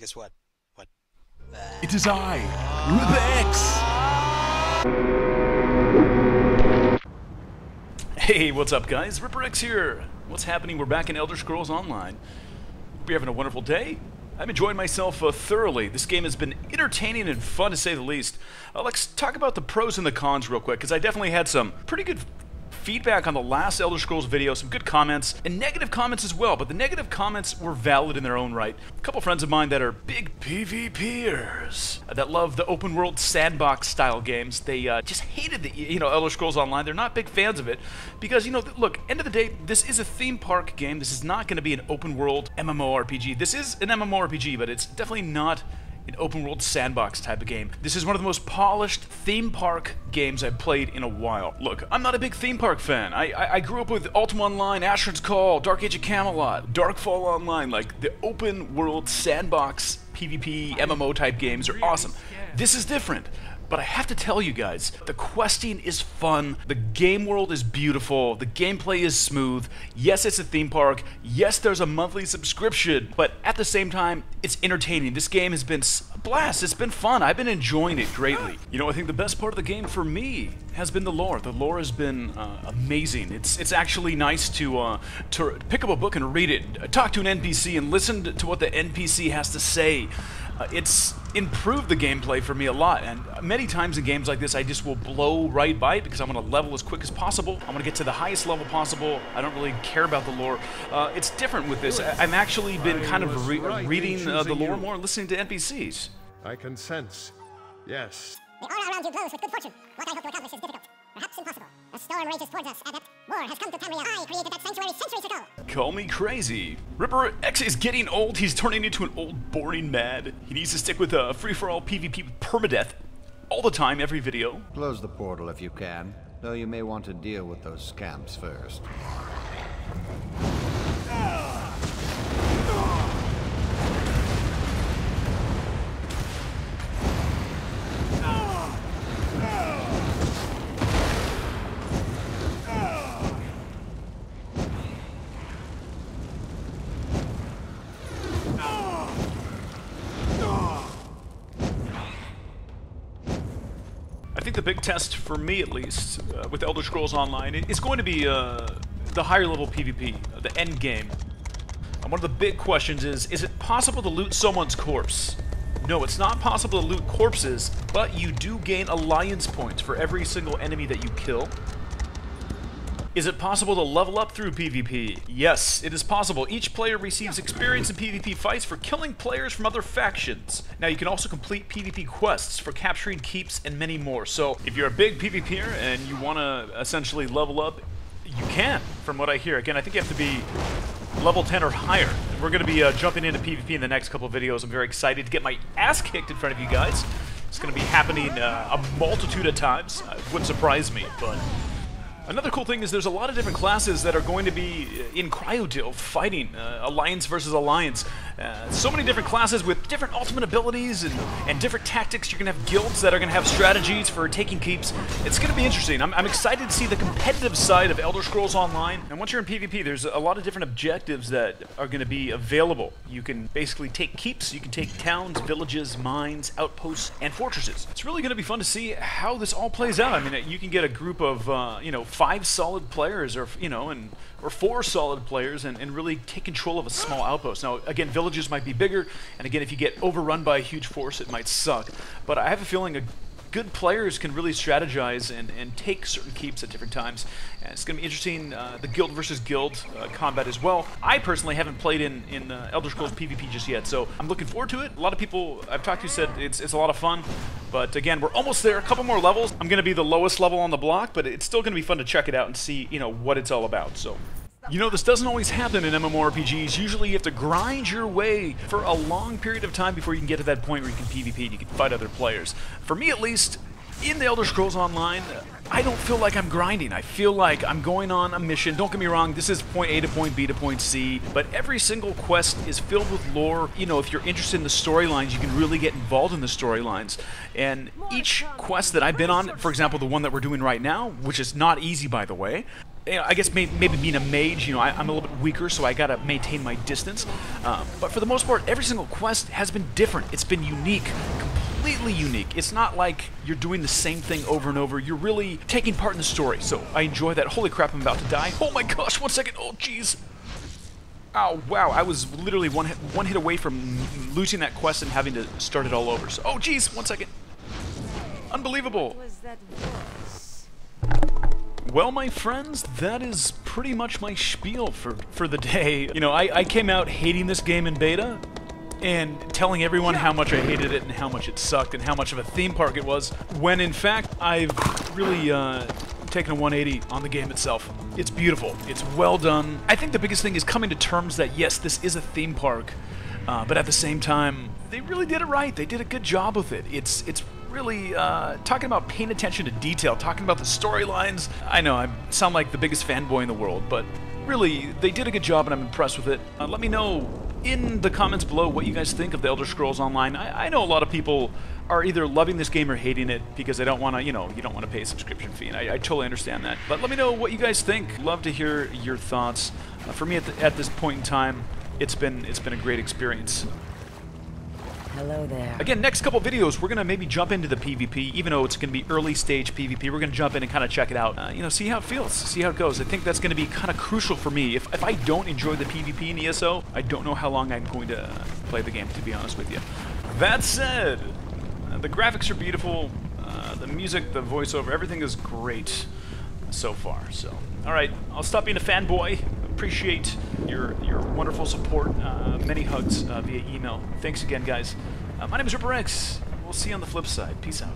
guess what? What? It is I, Ripper X. Hey, what's up guys? Ripper X here. What's happening? We're back in Elder Scrolls Online. Hope you're having a wonderful day. I'm enjoying myself thoroughly. This game has been entertaining and fun to say the least. Let's talk about the pros and the cons real quick, because I definitely had some pretty good feedback on the last Elder Scrolls video, some good comments, and negative comments as well, but the negative comments were valid in their own right. A couple friends of mine that are big PvPers that love the open world sandbox style games, they just hated the Elder Scrolls Online. They're not big fans of it because, look, end of the day, this is a theme park game. This is not going to be an open world MMORPG. This is an MMORPG, but it's definitely not an open world sandbox type of game. This is one of the most polished theme park games I've played in a while. Look, I'm not a big theme park fan. I grew up with Ultima Online, Asheron's Call, Dark Age of Camelot, Darkfall Online. Like, the open world sandbox PvP MMO type games are awesome. This is different. But I have to tell you guys, the questing is fun, the game world is beautiful, the gameplay is smooth, yes it's a theme park, yes there's a monthly subscription, but at the same time, it's entertaining. This game has been a blast, it's been fun, I've been enjoying it greatly. I think the best part of the game for me has been the lore. The lore has been amazing. It's actually nice to pick up a book and read it, talk to an NPC and listen to what the NPC has to say. It's improved the gameplay for me a lot, and many times in games like this I just will blow right by it because I'm going to level as quick as possible. I'm going to get to the highest level possible. I don't really care about the lore. It's different with this. I've actually been kind of reading the lore more and listening to NPCs. I can sense. Yes. The aura around you glows with good fortune. What I hope to accomplish is difficult, perhaps impossible. A storm rages towards us, Adept. War has come to Tamriel. I created that sanctuary centuries ago. Call me crazy. Ripper X is getting old. He's turning into an old, boring mad. He needs to stick with free-for-all PvP with permadeath all the time, every video. Close the portal if you can, though you may want to deal with those scamps first. I think the big test, for me at least, with Elder Scrolls Online, is going to be the higher level PvP, the end game. And one of the big questions is it possible to loot someone's corpse? No, it's not possible to loot corpses, but you do gain alliance points for every single enemy that you kill. Is it possible to level up through PvP? Yes, it is possible. Each player receives experience in PvP fights for killing players from other factions. Now, you can also complete PvP quests for capturing keeps and many more. So, if you're a big PvPer and you want to essentially level up, you can, from what I hear. Again, I think you have to be level 10 or higher. We're going to be jumping into PvP in the next couple of videos. I'm very excited to get my ass kicked in front of you guys. It's going to be happening a multitude of times. It wouldn't surprise me, but another cool thing is there's a lot of different classes that are going to be in Cryotil fighting, Alliance versus Alliance. So many different classes with different ultimate abilities and different tactics. You're going to have guilds that are going to have strategies for taking keeps. It's going to be interesting. I'm excited to see the competitive side of Elder Scrolls Online. And once you're in PvP, there's a lot of different objectives that are going to be available. You can basically take keeps, you can take towns, villages, mines, outposts, and fortresses. It's really going to be fun to see how this all plays out. I mean, you can get a group of, 5 solid players or 4 solid players and really take control of a small outpost. Now, again, villages might be bigger, and again, if you get overrun by a huge force, it might suck. But I have a feeling good players can really strategize and take certain keeps at different times. And it's going to be interesting, the guild versus guild combat as well. I personally haven't played in Elder Scrolls PvP just yet, so I'm looking forward to it. A lot of people I've talked to said it's a lot of fun. But again, we're almost there, a couple more levels. I'm going to be the lowest level on the block, but it's still going to be fun to check it out and see, what it's all about. So, this doesn't always happen in MMORPGs. Usually you have to grind your way for a long period of time before you can get to that point where you can PvP and you can fight other players. For me, at least, in the Elder Scrolls Online, I don't feel like I'm grinding. I feel like I'm going on a mission. Don't get me wrong, this is point A to point B to point C, but every single quest is filled with lore. If you're interested in the storylines, you can really get involved in the storylines. And each quest that I've been on, for example, the one that we're doing right now, which is not easy, by the way, I guess maybe being a mage, I'm a little bit weaker, so I gotta maintain my distance. But for the most part, every single quest has been different. It's been unique, completely unique. It's not like you're doing the same thing over and over. You're really taking part in the story, so I enjoy that. Holy crap, I'm about to die. Oh my gosh, 1 second. Oh, jeez. Oh, wow, I was literally one hit away from losing that quest and having to start it all over. So, oh, jeez, 1 second. Unbelievable. Well, my friends, that is pretty much my spiel for the day. I came out hating this game in beta and telling everyone how much I hated it and how much it sucked and how much of a theme park it was, when in fact I've really taken a 180 on the game itself. It's beautiful. It's well done. I think the biggest thing is coming to terms that yes, this is a theme park, but at the same time, they really did it right. They did a good job with it. It's really talking about paying attention to detail, talking about the storylines. I know I sound like the biggest fanboy in the world, but really, they did a good job and I'm impressed with it. Let me know in the comments below what you guys think of the Elder Scrolls Online. I know a lot of people are either loving this game or hating it because they don't want to, you don't want to pay a subscription fee, and I totally understand that. But let me know what you guys think. Love to hear your thoughts. For me, at this point in time, it's been a great experience. Hello there. Again, next couple videos, we're going to maybe jump into the PvP, even though it's going to be early stage PvP. We're going to jump in and kind of check it out. See how it feels, see how it goes. I think that's going to be kind of crucial for me. If I don't enjoy the PvP in ESO, I don't know how long I'm going to play the game, to be honest with you. That said, the graphics are beautiful, the music, the voiceover, everything is great so far. So, alright, I'll stop being a fanboy. Appreciate your wonderful support. Many hugs via email. Thanks again, guys. My name is Ripper X. We'll see you on the flip side. Peace out.